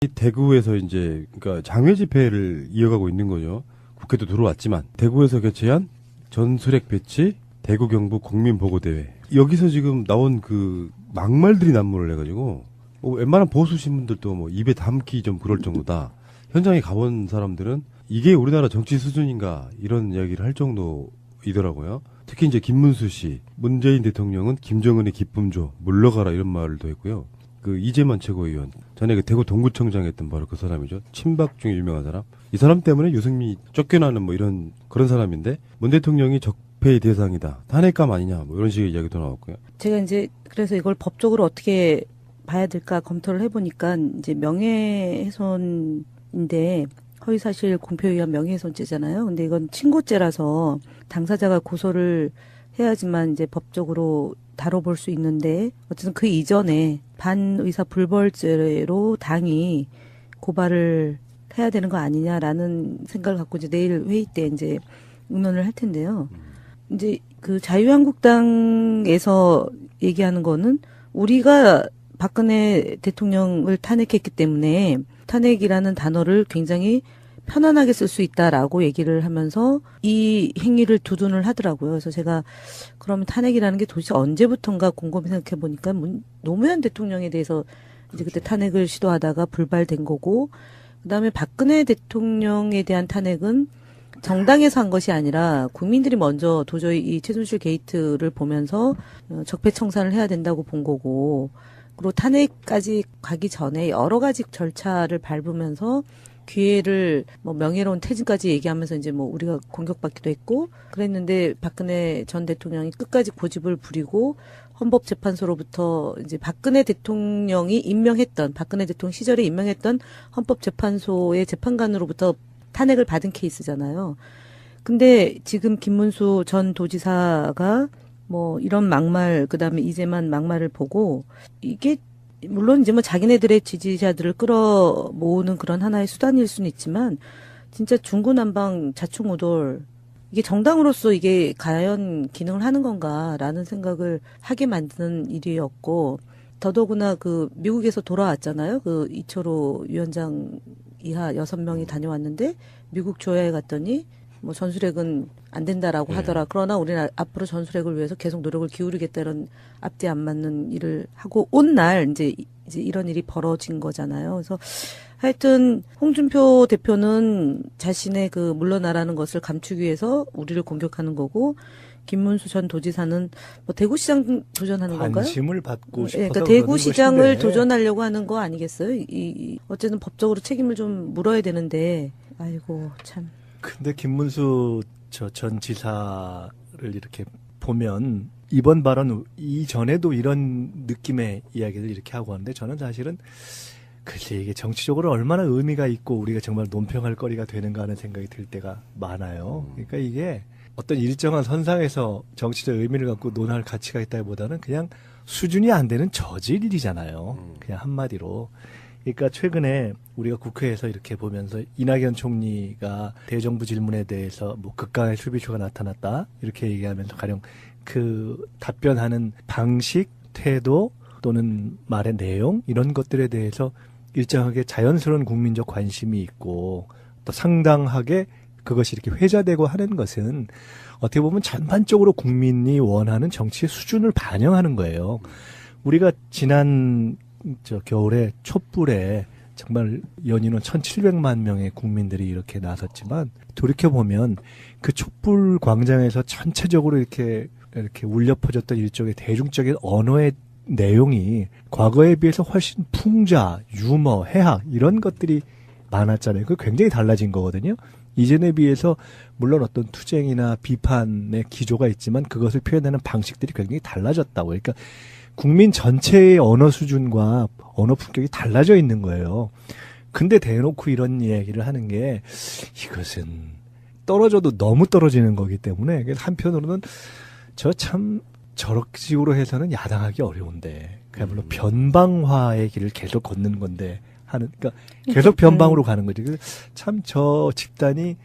대구에서 이제 그러니까 장외 집회를 이어가고 있는 거죠. 국회도 들어왔지만 대구에서 개최한 전술핵 배치 대구 경북 국민보고대회. 여기서 지금 나온 그 막말들이 난무를 해가지고 웬만한 보수 신문들도 뭐 입에 담기 좀 그럴 정도다. 현장에 가본 사람들은 이게 우리나라 정치 수준인가 이런 이야기를 할 정도이더라고요. 특히 이제 김문수 씨, 문재인 대통령은 김정은의 기쁨 줘 물러가라 이런 말도 했고요. 그 이재만 최고위원 전에 그 대구 동구청장 했던 바로 그 사람이죠. 친박 중에 유명한 사람. 이 사람 때문에 유승민이 쫓겨나는 뭐 이런 그런 사람인데 문 대통령이 적폐의 대상이다. 탄핵감 아니냐 뭐 이런 식의 이야기도 나왔고요. 제가 이제 그래서 이걸 법적으로 어떻게 봐야 될까 검토를 해보니까 이제 명예훼손인데 허위사실 공표에 의한 명예훼손죄잖아요. 근데 이건 친고죄라서 당사자가 고소를 해야지만 이제 법적으로 다뤄볼 수 있는데 어쨌든 그 이전에 반의사 불벌죄로 당이 고발을 해야 되는 거 아니냐라는 생각을 갖고 이제 내일 회의 때 이제 의논을 할 텐데요. 이제 그 자유한국당에서 얘기하는 거는 우리가 박근혜 대통령을 탄핵했기 때문에 탄핵이라는 단어를 굉장히 편안하게 쓸 수 있다라고 얘기를 하면서 이 행위를 두둔을 하더라고요. 그래서 제가 그러면 탄핵이라는 게 도대체 언제부턴가 곰곰이 생각해 보니까 노무현 대통령에 대해서 이제 그때 탄핵을 시도하다가 불발된 거고, 그다음에 박근혜 대통령에 대한 탄핵은 정당에서 한 것이 아니라 국민들이 먼저 도저히 이 최순실 게이트를 보면서 적폐청산을 해야 된다고 본 거고, 그리고 탄핵까지 가기 전에 여러 가지 절차를 밟으면서 기회를 뭐 명예로운 퇴진까지 얘기하면서 이제 뭐 우리가 공격받기도 했고 그랬는데 박근혜 전 대통령이 끝까지 고집을 부리고 헌법재판소로부터 이제 박근혜 대통령이 임명했던 박근혜 대통령 시절에 임명했던 헌법재판소의 재판관으로부터 탄핵을 받은 케이스잖아요. 근데 지금 김문수 전 도지사가 뭐 이런 막말 그다음에 이재만 막말을 보고 이게 물론 이제 뭐 자기네들의 지지자들을 끌어 모으는 그런 하나의 수단일 수는 있지만 진짜 중구난방 자충우돌 이게 정당으로서 이게 과연 기능을 하는 건가라는 생각을 하게 만드는 일이었고 더더구나 그 미국에서 돌아왔잖아요. 그 이철호 위원장 이하 6명이 다녀왔는데 미국 조야에 갔더니 뭐 전술핵은 안 된다라고 하더라. 그러나 우리는 앞으로 전술핵을 위해서 계속 노력을 기울이겠다 이런 앞뒤 안 맞는 일을 하고 온 날 이제 이런 일이 벌어진 거잖아요. 그래서 하여튼 홍준표 대표는 자신의 그 물러나라는 것을 감추기 위해서 우리를 공격하는 거고 김문수 전 도지사는 뭐 대구시장 도전하는 건가요? 관심을 받고 싶어서 그러니까 대구시장을 것인데. 도전하려고 하는 거 아니겠어요? 어쨌든 법적으로 책임을 좀 물어야 되는데 아이고 참. 근데 김문수 전 지사를 이렇게 보면 이번 발언 이전에도 이런 느낌의 이야기를 이렇게 하고 하는데 저는 사실은 글쎄 이게 정치적으로 얼마나 의미가 있고 우리가 정말 논평할 거리가 되는가 하는 생각이 들 때가 많아요. 그러니까 이게 어떤 일정한 선상에서 정치적 의미를 갖고 논할 가치가 있다기보다는 그냥 수준이 안 되는 저질이잖아요. 그냥 한마디로. 그러니까 최근에 우리가 국회에서 이렇게 보면서 이낙연 총리가 대정부 질문에 대해서 뭐 극강의 수비표가 나타났다 이렇게 얘기하면서 가령 그 답변하는 방식, 태도 또는 말의 내용 이런 것들에 대해서 일정하게 자연스러운 국민적 관심이 있고 또 상당하게 그것이 이렇게 회자되고 하는 것은 어떻게 보면 전반적으로 국민이 원하는 정치의 수준을 반영하는 거예요. 우리가 지난 겨울에 촛불에 정말 연인원 1,700만 명의 국민들이 이렇게 나섰지만 돌이켜보면 그 촛불 광장에서 전체적으로 이렇게 울려 퍼졌던 일종의 대중적인 언어의 내용이 과거에 비해서 훨씬 풍자, 유머, 해학 이런 것들이 많았잖아요. 그게 굉장히 달라진 거거든요. 이전에 비해서 물론 어떤 투쟁이나 비판의 기조가 있지만 그것을 표현하는 방식들이 굉장히 달라졌다고. 그러니까 국민 전체의 언어 수준과 언어 품격이 달라져 있는 거예요. 근데 대놓고 이런 이야기를 하는 게 이것은 떨어져도 너무 떨어지는 거기 때문에 한편으로는 저런 식으로 해서는 야당하기 어려운데 그야말로 변방화의 길을 계속 걷는 건데 그러니까 계속 변방으로 가는 거지. 참 저 집단이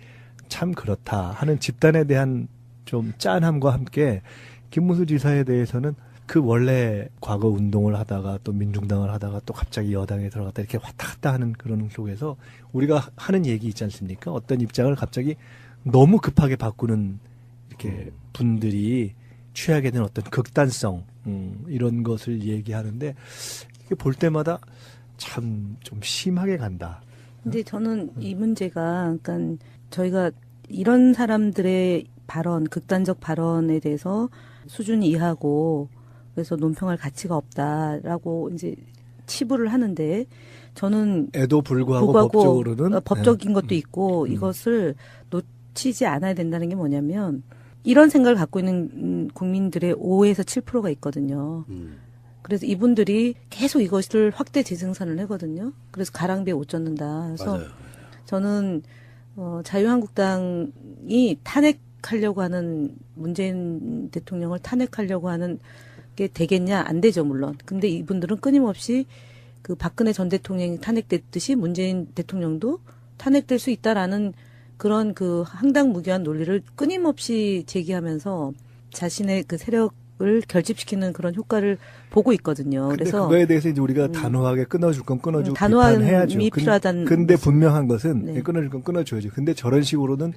참 그렇다 하는 집단에 대한 좀 짠함과 함께 김문수 지사에 대해서는 그 원래 과거 운동을 하다가 또 민중당을 하다가 또 갑자기 여당에 들어갔다 이렇게 왔다 갔다 하는 그런 속에서 우리가 하는 얘기 있지 않습니까? 어떤 입장을 갑자기 너무 급하게 바꾸는 이렇게 분들이 취하게 된 어떤 극단성 이런 것을 얘기하는데 이게 볼 때마다 참 좀 심하게 간다. 근데 저는 이 문제가, 그러니까 저희가 이런 사람들의 발언, 극단적 발언에 대해서 수준 이하고 그래서 논평할 가치가 없다라고 이제 치부를 하는데 저는 에도 불구하고 법적으로는 법적인 것도 있고 이것을 놓치지 않아야 된다는 게 뭐냐면 이런 생각을 갖고 있는 국민들의 5에서 7%가 있거든요. 그래서 이분들이 계속 이것을 확대 재생산을 하거든요. 그래서 가랑비에 옷 젖는다. 그래서 맞아요. 저는 자유한국당이 탄핵하려고 하는 문재인 대통령을 탄핵하려고 하는 게 되겠냐? 안 되죠, 물론. 근데 이분들은 끊임없이 그 박근혜 전 대통령이 탄핵됐듯이 문재인 대통령도 탄핵될 수 있다라는 그런 그 황당무계한 논리를 끊임없이 제기하면서 자신의 그 세력을 결집시키는 그런 효과를 보고 있거든요. 근데 그래서 그거에 대해서 이제 우리가 단호하게 끊어줄 건 끊어주고 단호함이 비판해야죠. 필요하다는 근데 분명한 것은 네. 끊어줄 건 끊어줘야죠. 근데 저런 식으로는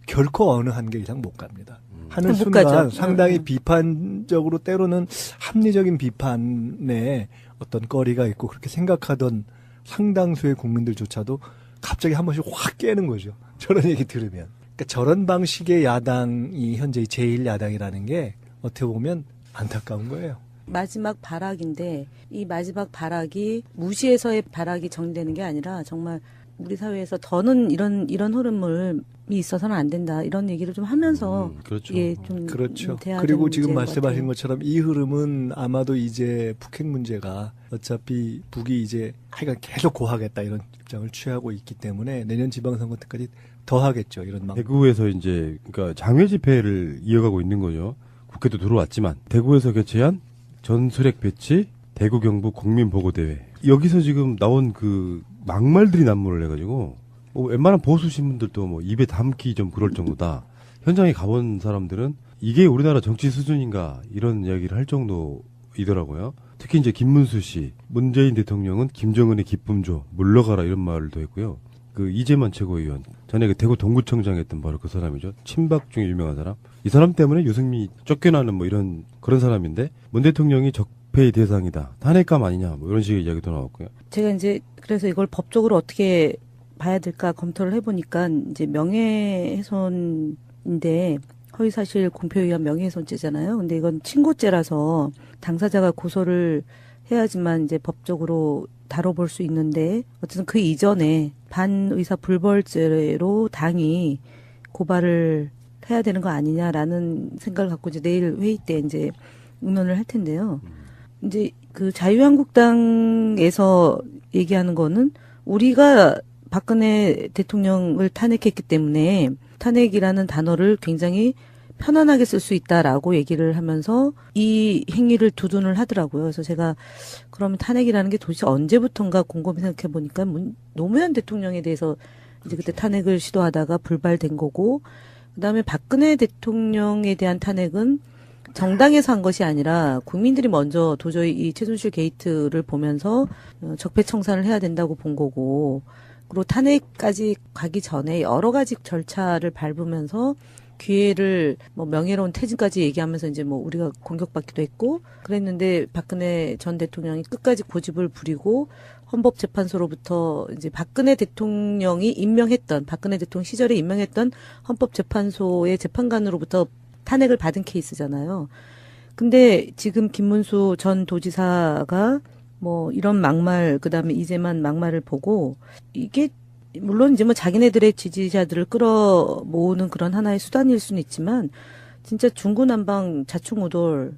결코 어느 한계 이상 못 갑니다. 하는 못 순간 가죠. 상당히 비판적으로 때로는 합리적인 비판에 어떤 거리가 있고 그렇게 생각하던 상당수의 국민들조차도 갑자기 한 번씩 확 깨는 거죠. 저런 얘기 들으면. 그러니까 저런 방식의 야당이 현재 제1야당이라는 게 어떻게 보면 안타까운 거예요. 마지막 발악인데 이 마지막 발악이 무시해서의 발악이 정리되는 게 아니라 정말 우리 사회에서 더는 이런 흐름이 있어서는 안 된다 이런 얘기를 좀 하면서 그렇죠. 예, 좀 그렇죠. 돼야 그리고 되는 지금 문제인 것 말씀하신 같아요. 것처럼 이 흐름은 아마도 이제 북핵 문제가 어차피 북이 이제 하여간 계속 고하겠다 이런 입장을 취하고 있기 때문에 내년 지방선거 때까지 더 하겠죠. 이런 막 대구에서 이제 그러니까 장외 집회를 이어가고 있는 거죠. 국회도 들어왔지만 대구에서 개최한 전술핵 배치 대구 경북 국민보고대회 여기서 지금 나온 그 막말들이 난무를 해가지고 웬만한 보수 신문들도 뭐 입에 담기 좀 그럴 정도다. 현장에 가본 사람들은 이게 우리나라 정치 수준인가 이런 이야기를 할 정도이더라고요. 특히 이제 김문수 씨, 문재인 대통령은 김정은의 기쁨조 물러가라 이런 말도 했고요. 그 이재만 최고위원 전에 그 대구 동구청장 했던 바로 그 사람이죠. 친박 중에 유명한 사람. 이 사람 때문에 유승민이 쫓겨나는 뭐 이런 그런 사람인데 문 대통령이 적폐의 대상이다. 탄핵감 아니냐 뭐 이런 식의 이야기도 나왔고요. 제가 이제 그래서 이걸 법적으로 어떻게 봐야 될까 검토를 해보니까 이제 명예훼손인데 허위사실 공표에 의한 명예훼손죄잖아요. 근데 이건 친고죄라서 당사자가 고소를 해야지만 이제 법적으로 다뤄볼 수 있는데 어쨌든 그 이전에 반의사 불벌죄로 당이 고발을 해야 되는 거 아니냐라는 생각을 갖고 이제 내일 회의 때 이제 의논을 할 텐데요. 이제 그 자유한국당에서 얘기하는 거는 우리가 박근혜 대통령을 탄핵했기 때문에 탄핵이라는 단어를 굉장히 편안하게 쓸 수 있다라고 얘기를 하면서 이 행위를 두둔을 하더라고요. 그래서 제가 그러면 탄핵이라는 게 도대체 언제부턴가 곰곰이 생각해 보니까 노무현 대통령에 대해서 이제 그때 탄핵을 시도하다가 불발된 거고, 그다음에 박근혜 대통령에 대한 탄핵은 정당에서 한 것이 아니라 국민들이 먼저 도저히 이 최순실 게이트를 보면서 적폐청산을 해야 된다고 본 거고, 그리고 탄핵까지 가기 전에 여러 가지 절차를 밟으면서 기회를 뭐 명예로운 퇴진까지 얘기하면서 이제 뭐 우리가 공격받기도 했고 그랬는데 박근혜 전 대통령이 끝까지 고집을 부리고 헌법재판소로부터 이제 박근혜 대통령이 임명했던 박근혜 대통령 시절에 임명했던 헌법재판소의 재판관으로부터 탄핵을 받은 케이스잖아요. 근데 지금 김문수 전 도지사가 뭐 이런 막말 그다음에 이재만 막말을 보고 이게 물론 이제 뭐 자기네들의 지지자들을 끌어 모으는 그런 하나의 수단일 수는 있지만 진짜 중구난방 자충우돌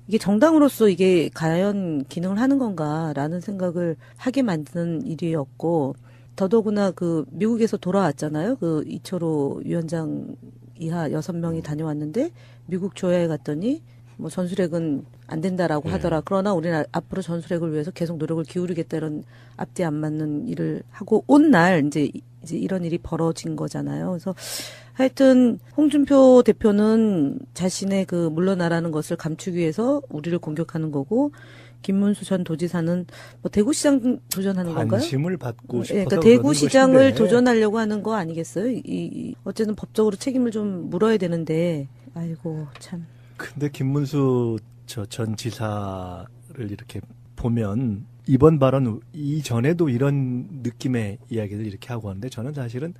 이게 정당으로서 이게 과연 기능을 하는 건가라는 생각을 하게 만드는 일이었고 더더구나 그 미국에서 돌아왔잖아요. 그 이철호 위원장 이하 6명이 다녀왔는데 미국 조야에 갔더니 뭐 전술핵은 안 된다라고 하더라. 그러나 우리는 앞으로 전술핵을 위해서 계속 노력을 기울이겠다 이런 앞뒤 안 맞는 일을 하고 온 날 이제 이제 이런 일이 벌어진 거잖아요. 그래서 하여튼 홍준표 대표는 자신의 그 물러나라는 것을 감추기 위해서 우리를 공격하는 거고, 김문수 전 도지사는 뭐 대구시장 도전하는 건가요? 관심을 받고 싶어서 그러니까 그러는 대구시장을 것인데. 도전하려고 하는 거 아니겠어요? 어쨌든 법적으로 책임을 좀 물어야 되는데, 아이고 참. 근데 김문수 전 지사를 이렇게 보면 이번 발언 이전에도 이런 느낌의 이야기를 이렇게 하고 하는데, 저는 사실은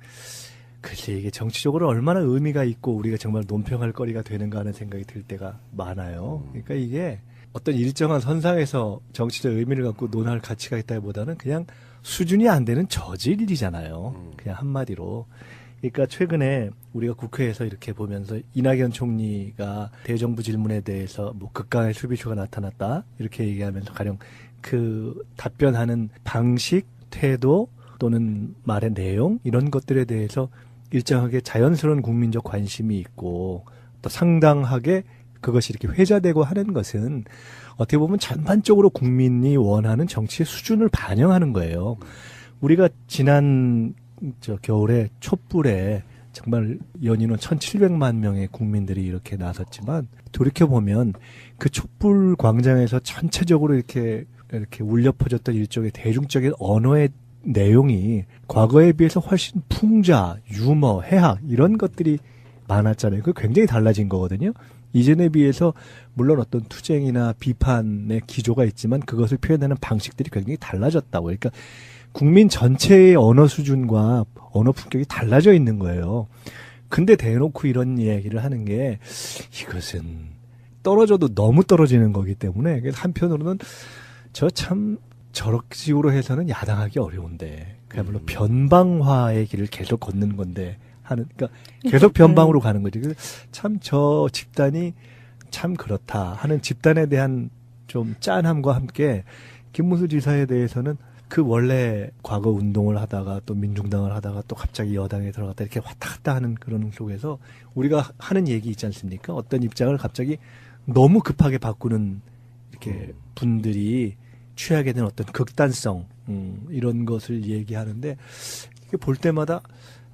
글쎄 이게 정치적으로 얼마나 의미가 있고 우리가 정말 논평할 거리가 되는가 하는 생각이 들 때가 많아요. 그러니까 이게 어떤 일정한 선상에서 정치적 의미를 갖고 논할 가치가 있다기보다는 그냥 수준이 안 되는 저질이잖아요. 그냥 한마디로. 그러니까 최근에 우리가 국회에서 이렇게 보면서 이낙연 총리가 대정부 질문에 대해서 뭐 극강의 수비수가 나타났다 이렇게 얘기하면서 가령 그 답변하는 방식, 태도 또는 말의 내용 이런 것들에 대해서 일정하게 자연스러운 국민적 관심이 있고 또 상당하게 그것이 이렇게 회자되고 하는 것은 어떻게 보면 전반적으로 국민이 원하는 정치의 수준을 반영하는 거예요. 우리가 지난 겨울에 촛불에 정말 연인원 1,700만 명의 국민들이 이렇게 나섰지만 돌이켜보면 그 촛불 광장에서 전체적으로 이렇게 울려 퍼졌던 일종의 대중적인 언어의 내용이 과거에 비해서 훨씬 풍자, 유머, 해학 이런 것들이 많았잖아요. 그게 굉장히 달라진 거거든요. 이전에 비해서 물론 어떤 투쟁이나 비판의 기조가 있지만 그것을 표현하는 방식들이 굉장히 달라졌다고. 그러니까 국민 전체의 언어 수준과 언어 품격이 달라져 있는 거예요. 근데 대놓고 이런 이야기를 하는 게 이것은 떨어져도 너무 떨어지는 거기 때문에 그래서 한편으로는 저런 식으로 해서는 야당하기 어려운데 그야말로 변방화의 길을 계속 걷는 건데 그러니까 계속 변방으로 가는 거지. 참 저 집단이 참 그렇다 하는 집단에 대한 좀 짠함과 함께 김문수 지사에 대해서는 그 원래 과거 운동을 하다가 또 민중당을 하다가 또 갑자기 여당에 들어갔다 이렇게 왔다 갔다 하는 그런 속에서 우리가 하는 얘기 있지 않습니까? 어떤 입장을 갑자기 너무 급하게 바꾸는 이렇게 분들이 취하게 된 어떤 극단성 이런 것을 얘기하는데 이게 볼 때마다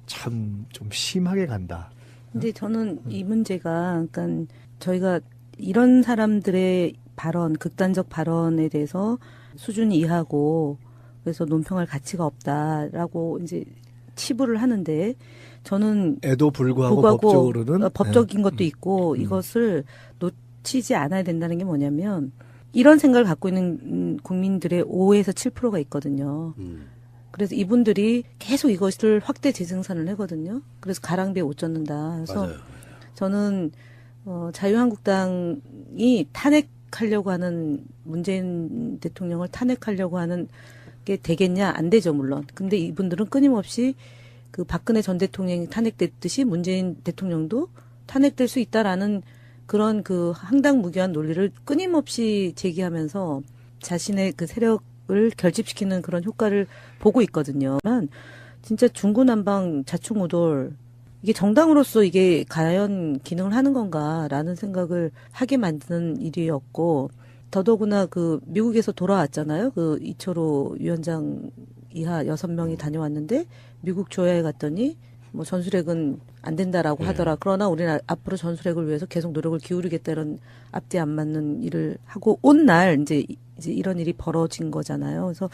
참 좀 심하게 간다. 근데 저는 이 문제가 그러니까 저희가 이런 사람들의 발언, 극단적 발언에 대해서 수준 이하고 그래서 논평할 가치가 없다라고 이제 치부를 하는데 저는 에도 불구하고 법적으로는 법적인 것도 있고 이것을 놓치지 않아야 된다는 게 뭐냐면 이런 생각을 갖고 있는 국민들의 5에서 7%가 있거든요. 그래서 이분들이 계속 이것을 확대 재생산을 하거든요. 그래서 가랑비에 옷 젖는다. 그래서 맞아요. 저는 자유한국당이 탄핵하려고 하는 문재인 대통령을 탄핵하려고 하는 게 되겠냐? 안 되죠, 물론. 근데 이분들은 끊임없이 그 박근혜 전 대통령이 탄핵됐듯이 문재인 대통령도 탄핵될 수 있다라는 그런 그 항당무계한 논리를 끊임없이 제기하면서 자신의 그 세력을 결집시키는 그런 효과를 보고 있거든요. 진짜 중구난방 좌충우돌 이게 정당으로서 이게 과연 기능을 하는 건가라는 생각을 하게 만드는 일이었고 더더구나 그 미국에서 돌아왔잖아요. 그 이철호 위원장 이하 6명이 다녀왔는데 미국 조야에 갔더니 뭐 전술핵은 안 된다라고 하더라. 그러나 우리는 앞으로 전술핵을 위해서 계속 노력을 기울이겠다 이런 앞뒤 안 맞는 일을 하고 온 날 이제 이런 일이 벌어진 거잖아요. 그래서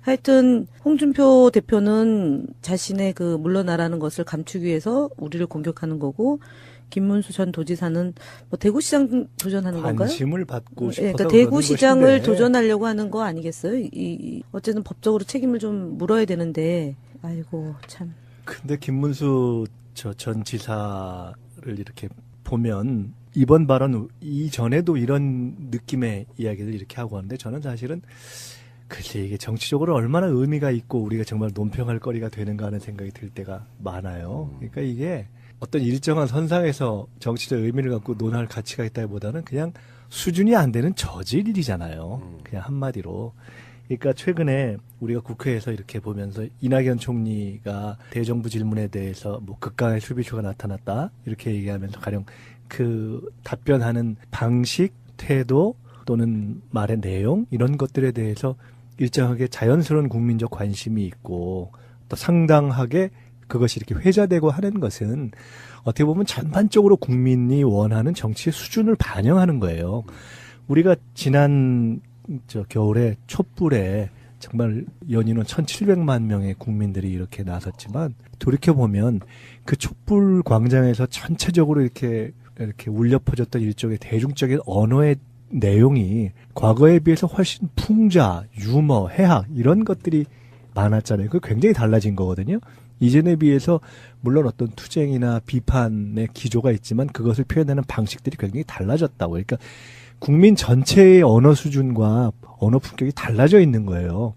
하여튼 홍준표 대표는 자신의 그 물러나라는 것을 감추기 위해서 우리를 공격하는 거고 김문수 전 도지사는 뭐 대구시장 도전하는 건가요? 관심을 받고 싶어서 그러니까 그러는 대구시장을 것인데. 도전하려고 하는 거 아니겠어요? 어쨌든 법적으로 책임을 좀 물어야 되는데 아이고 참. 근데 김문수 전 지사를 이렇게 보면 이번 발언 이전에도 이런 느낌의 이야기를 이렇게 하고 하는데 저는 사실은 글쎄 이게 정치적으로 얼마나 의미가 있고 우리가 정말 논평할 거리가 되는가 하는 생각이 들 때가 많아요. 그러니까 이게 어떤 일정한 선상에서 정치적 의미를 갖고 논할 가치가 있다기보다는 그냥 수준이 안 되는 저질이잖아요. 그냥 한마디로. 그러니까 최근에 우리가 국회에서 이렇게 보면서 이낙연 총리가 대정부 질문에 대해서 뭐 극강의 수비수가 나타났다 이렇게 얘기하면서 가령 그 답변하는 방식, 태도 또는 말의 내용 이런 것들에 대해서 일정하게 자연스러운 국민적 관심이 있고 또 상당하게 그것이 이렇게 회자되고 하는 것은 어떻게 보면 전반적으로 국민이 원하는 정치의 수준을 반영하는 거예요. 우리가 지난 겨울에 촛불에 정말 연인원 1,700만 명의 국민들이 이렇게 나섰지만 돌이켜보면 그 촛불 광장에서 전체적으로 이렇게 울려 퍼졌던 일종의 대중적인 언어의 내용이 과거에 비해서 훨씬 풍자, 유머, 해학 이런 것들이 많았잖아요. 그거 굉장히 달라진 거거든요. 이전에 비해서 물론 어떤 투쟁이나 비판의 기조가 있지만 그것을 표현하는 방식들이 굉장히 달라졌다고. 그러니까 국민 전체의 언어 수준과 언어 품격이 달라져 있는 거예요.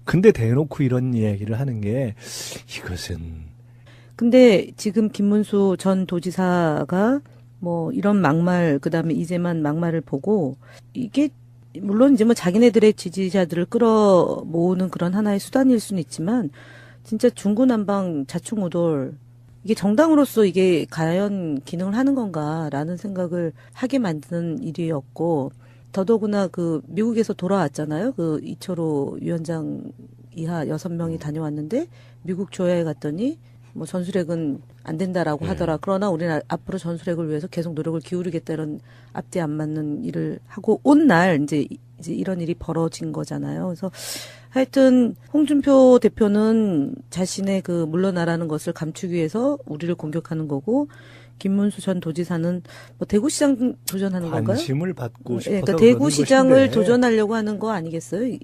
근데 대놓고 이런 이야기를 하는 게 이것은 근데 지금 김문수 전 도지사가 뭐 이런 막말 그다음에 이재만 막말을 보고 이게 물론 이제 뭐 자기네들의 지지자들을 끌어 모으는 그런 하나의 수단일 수는 있지만 진짜 중구난방 좌충우돌 이게 정당으로서 이게 과연 기능을 하는 건가라는 생각을 하게 만드는 일이었고 더더구나 그 미국에서 돌아왔잖아요. 그 이철호 위원장 이하 6명이 다녀왔는데 미국 조야에 갔더니 뭐 전술핵은 안 된다라고 하더라. 그러나 우리는 앞으로 전술핵을 위해서 계속 노력을 기울이겠다 이런 앞뒤 안 맞는 일을 하고 온 날 이제 이런 일이 벌어진 거잖아요. 그래서 하여튼 홍준표 대표는 자신의 그 물러나라는 것을 감추기 위해서 우리를 공격하는 거고 김문수 전 도지사는 뭐 대구시장 도전하는 건가요? 관심을 받고 싶어서 그러니까 대구시장을 것인데. 도전하려고 하는 거 아니겠어요?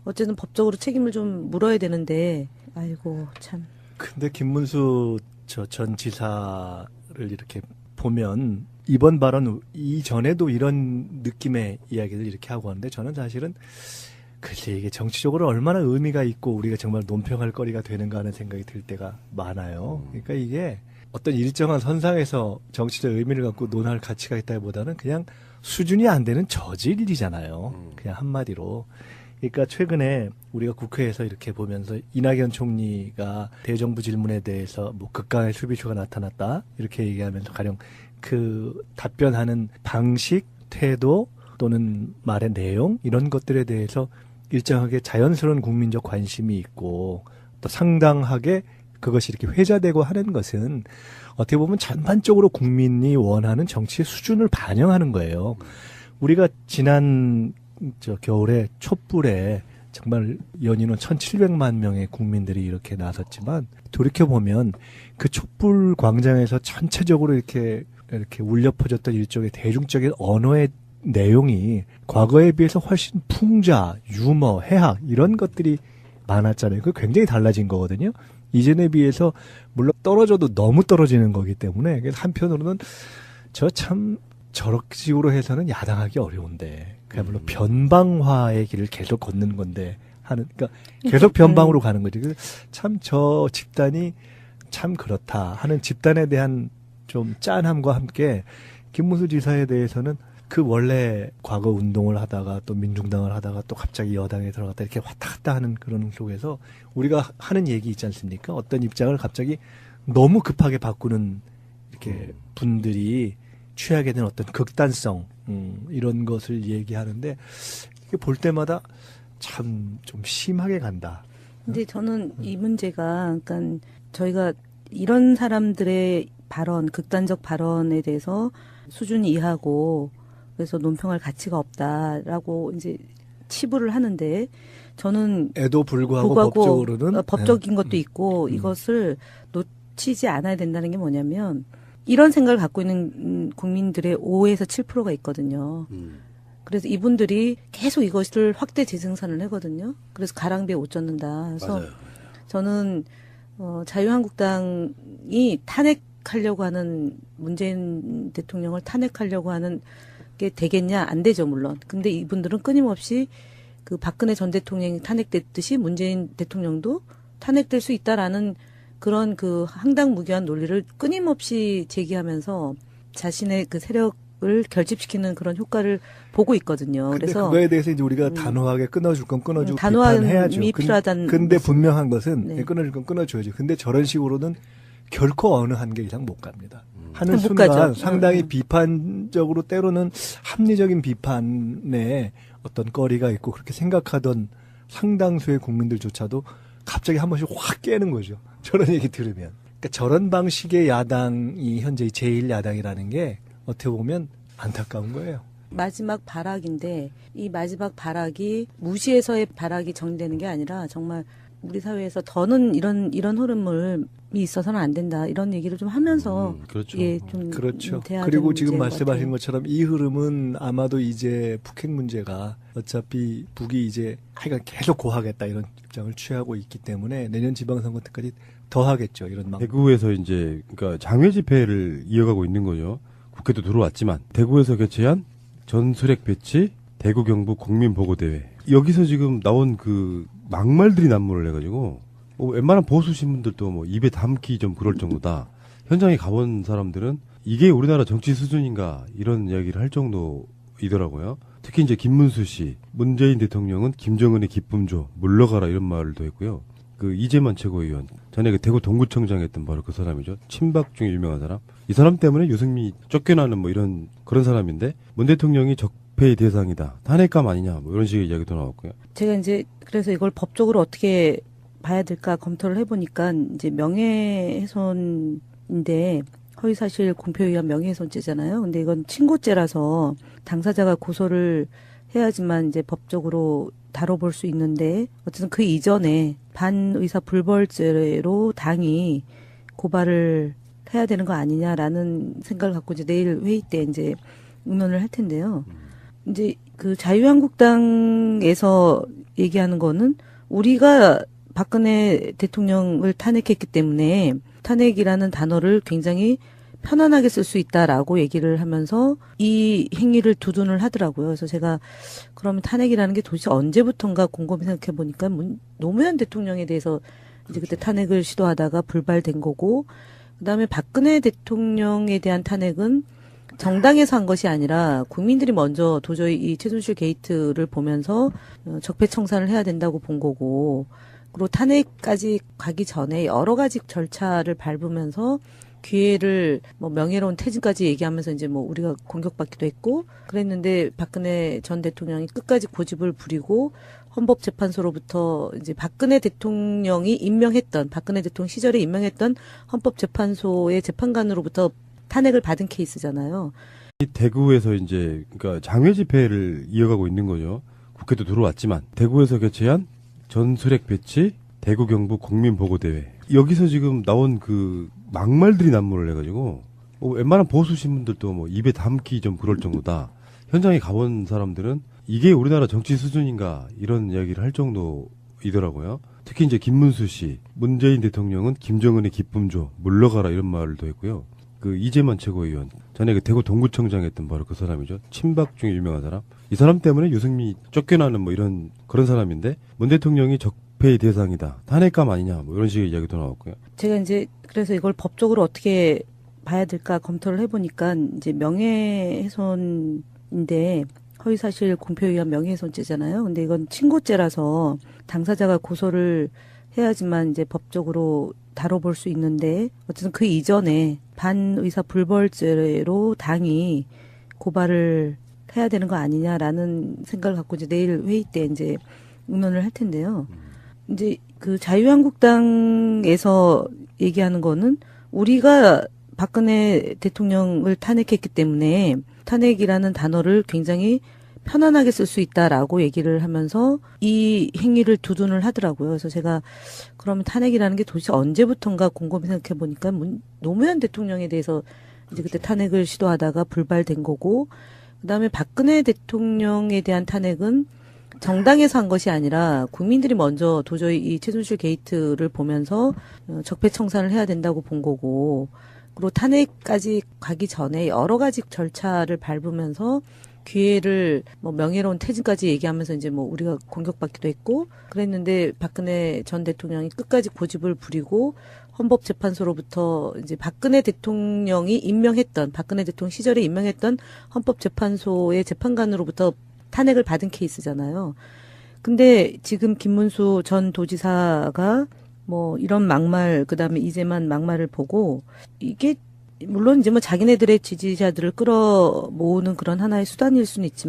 어쨌든 법적으로 책임을 좀 물어야 되는데 아이고 참. 근데 김문수 전 지사를 이렇게 보면 이번 발언 이전에도 이런 느낌의 이야기를 이렇게 하고 하는데 저는 사실은 글쎄 이게 정치적으로 얼마나 의미가 있고 우리가 정말 논평할 거리가 되는가 하는 생각이 들 때가 많아요. 그러니까 이게 어떤 일정한 선상에서 정치적 의미를 갖고 논할 가치가 있다기보다는 그냥 수준이 안 되는 저질일이잖아요. 그냥 한마디로. 그러니까 최근에 우리가 국회에서 이렇게 보면서 이낙연 총리가 대정부 질문에 대해서 뭐 극강의 수비수가 나타났다 이렇게 얘기하면서 가령 그 답변하는 방식, 태도 또는 말의 내용 이런 것들에 대해서 일정하게 자연스러운 국민적 관심이 있고 또 상당하게 그것이 이렇게 회자되고 하는 것은 어떻게 보면 전반적으로 국민이 원하는 정치의 수준을 반영하는 거예요. 우리가 지난 겨울에 촛불에 정말 연인원 1,700만 명의 국민들이 이렇게 나섰지만 돌이켜보면 그 촛불 광장에서 전체적으로 이렇게 울려 퍼졌던 일종의 대중적인 언어의 내용이 과거에 비해서 훨씬 풍자, 유머, 해학 이런 것들이 많았잖아요. 그거 굉장히 달라진 거거든요. 이전에 비해서 물론 떨어져도 너무 떨어지는 거기 때문에 한편으로는 저런 식으로 해서는 야당하기 어려운데 그야말로 변방화의 길을 계속 걷는 건데 그러니까 계속 변방으로 가는 거지. 참 저 집단이 참 그렇다 하는 집단에 대한 좀 짠함과 함께 김문수 지사에 대해서는 그 원래 과거 운동을 하다가 또 민중당을 하다가 또 갑자기 여당에 들어갔다 이렇게 왔다 갔다 하는 그런 속에서 우리가 하는 얘기 있지 않습니까? 어떤 입장을 갑자기 너무 급하게 바꾸는 이렇게 분들이 취하게 된 어떤 극단성 이런 것을 얘기하는데 이게 볼 때마다 참 좀 심하게 간다. 근데 저는 이 문제가 그러니까 저희가 이런 사람들의 발언, 극단적 발언에 대해서 수준 이하고 그래서 논평할 가치가 없다라고 이제 치부를 하는데 저는 에도 불구하고 법적으로는 법적인 것도 있고 이것을 놓치지 않아야 된다는 게 뭐냐면 이런 생각을 갖고 있는 국민들의 5에서 7%가 있거든요. 그래서 이분들이 계속 이것을 확대 재생산을 하거든요. 그래서 가랑비에 옷 젖는다. 그래서 맞아요. 저는 자유한국당이 탄핵하려고 하는 문재인 대통령을 탄핵하려고 하는 게 되겠냐? 안 되죠, 물론. 근데 이분들은 끊임없이 그 박근혜 전 대통령이 탄핵됐듯이 문재인 대통령도 탄핵될 수 있다라는 그런 그 황당무계한 논리를 끊임없이 제기하면서 자신의 그 세력을 결집시키는 그런 효과를 보고 있거든요. 근데 그래서 그거에 대해서 이제 우리가 단호하게 끊어줄 건 끊어주고 단호함이 비판해야죠. 필요하다는 근데 분명한 것은 네. 끊어줄 건 끊어줘야죠. 근데 저런 식으로는 결코 어느 한계 이상 못 갑니다. 하는 못 순간 가죠. 상당히 비판적으로 때로는 합리적인 비판에 어떤 거리가 있고 그렇게 생각하던 상당수의 국민들조차도 갑자기 한 번씩 확 깨는 거죠. 저런 얘기 들으면. 그러니까 저런 방식의 야당이 현재 제1야당이라는 게 어떻게 보면 안타까운 거예요. 마지막 발악인데 이 마지막 발악이 무시해서의 발악이 정리되는 게 아니라 정말 우리 사회에서 더는 이런 흐름이 있어서는 안 된다 이런 얘기를 좀 하면서 그렇죠. 예, 좀 그렇죠. 돼야 그리고 되는 지금 문제인 것 말씀하신 같아요. 것처럼 이 흐름은 아마도 이제 북핵 문제가 어차피 북이 이제 하여간 계속 고하겠다 이런 입장을 취하고 있기 때문에 내년 지방선거 때까지 더 하겠죠. 이런 막. 대구에서 이제 그러니까 장외 집회를 이어가고 있는 거죠. 국회도 들어왔지만 대구에서 개최한 전술핵 배치 대구 경북 국민보고대회 여기서 지금 나온 그 막말들이 난무를 해가지고 웬만한 보수 신문들도 뭐 입에 담기 좀 그럴 정도다. 현장에 가본 사람들은 이게 우리나라 정치 수준인가 이런 이야기를 할 정도이더라고요. 특히 이제 김문수 씨, 문재인 대통령은 김정은의 기쁨 줘 물러가라 이런 말도 했고요. 그 이재만 최고위원 전에 그 대구 동구청장 했던 바로 그 사람이죠. 친박 중에 유명한 사람. 이 사람 때문에 유승민이 쫓겨나는 뭐 이런 그런 사람인데 문 대통령이 적폐의 대상이다. 탄핵감 아니냐 뭐 이런 식의 이야기도 나왔고요. 제가 이제 그래서 이걸 법적으로 어떻게 봐야 될까 검토를 해보니까 이제 명예훼손인데 허위사실 공표에 의한 명예훼손죄잖아요. 근데 이건 친고죄라서 당사자가 고소를 해야지만 이제 법적으로 다뤄볼 수 있는데 어쨌든 그 이전에 반의사 불벌죄로 당이 고발을 해야 되는 거 아니냐라는 생각을 갖고 이제 내일 회의 때 이제 의논을 할 텐데요. 이제 그 자유한국당에서 얘기하는 거는 우리가 박근혜 대통령을 탄핵했기 때문에 탄핵이라는 단어를 굉장히 편안하게 쓸 수 있다라고 얘기를 하면서 이 행위를 두둔을 하더라고요. 그래서 제가 그러면 탄핵이라는 게 도대체 언제부턴가 곰곰이 생각해 보니까 노무현 대통령에 대해서 이제 그때 탄핵을 시도하다가 불발된 거고, 그다음에 박근혜 대통령에 대한 탄핵은 정당에서 한 것이 아니라 국민들이 먼저 도저히 이 최순실 게이트를 보면서 적폐청산을 해야 된다고 본 거고, 그리고 탄핵까지 가기 전에 여러 가지 절차를 밟으면서 기회를 뭐 명예로운 퇴진까지 얘기하면서 이제 뭐 우리가 공격받기도 했고 그랬는데 박근혜 전 대통령이 끝까지 고집을 부리고 헌법재판소로부터 이제 박근혜 대통령이 임명했던 박근혜 대통령 시절에 임명했던 헌법재판소의 재판관으로부터 탄핵을 받은 케이스잖아요. 이 대구에서 이제 그러니까 장외 집회를 이어가고 있는 거죠. 국회도 들어왔지만 대구에서 개최한 전술핵 배치 대구 경북 국민보고대회 여기서 지금 나온 그 막말들이 난무를 해가지고 웬만한 보수 신문들도 뭐 입에 담기 좀 그럴 정도다. 현장에 가본 사람들은 이게 우리나라 정치 수준인가 이런 이야기를 할 정도이더라고요. 특히 이제 김문수 씨, 문재인 대통령은 김정은의 기쁨 줘 물러가라 이런 말도 했고요. 그 이재만 최고위원 전에 그 대구 동구청장 했던 바로 그 사람이죠. 친박 중에 유명한 사람. 이 사람 때문에 유승민이 쫓겨나는 뭐 이런 그런 사람인데 문 대통령이 적폐의 대상이다. 탄핵감 아니냐 뭐 이런 식의 이야기도 나왔고요. 제가 이제 그래서 이걸 법적으로 어떻게 봐야 될까 검토를 해보니까 이제 명예훼손인데 허위사실 공표에 의한 명예훼손죄잖아요. 근데 이건 친고죄라서 당사자가 고소를 해야지만 이제 법적으로 다뤄볼 수 있는데 어쨌든 그 이전에 반의사 불벌죄로 당이 고발을 해야 되는 거 아니냐라는 생각을 갖고 이제 내일 회의 때 이제 의논을 할 텐데요. 이제 그 자유한국당에서 얘기하는 거는 우리가 박근혜 대통령을 탄핵했기 때문에 탄핵이라는 단어를 굉장히 편안하게 쓸 수 있다라고 얘기를 하면서 이 행위를 두둔을 하더라고요. 그래서 제가 그러면 탄핵이라는 게 도대체 언제부턴가 곰곰이 생각해 보니까 노무현 대통령에 대해서 이제 그때 탄핵을 시도하다가 불발된 거고, 그다음에 박근혜 대통령에 대한 탄핵은 정당에서 한 것이 아니라 국민들이 먼저 도저히 이 최순실 게이트를 보면서 적폐청산을 해야 된다고 본 거고, 그리고 탄핵까지 가기 전에 여러 가지 절차를 밟으면서 기회를 뭐 명예로운 퇴진까지 얘기하면서 이제 뭐 우리가 공격받기도 했고 그랬는데 박근혜 전 대통령이 끝까지 고집을 부리고 헌법재판소로부터 이제 박근혜 대통령이 임명했던 박근혜 대통령 시절에 임명했던 헌법재판소의 재판관으로부터 탄핵을 받은 케이스잖아요. 근데 지금 김문수 전 도지사가 뭐 이런 막말 그다음에 이재만 막말을 보고 이게 물론 이제 뭐 자기네들의 지지자들을 끌어모으는 그런 하나의 수단일 수는 있지만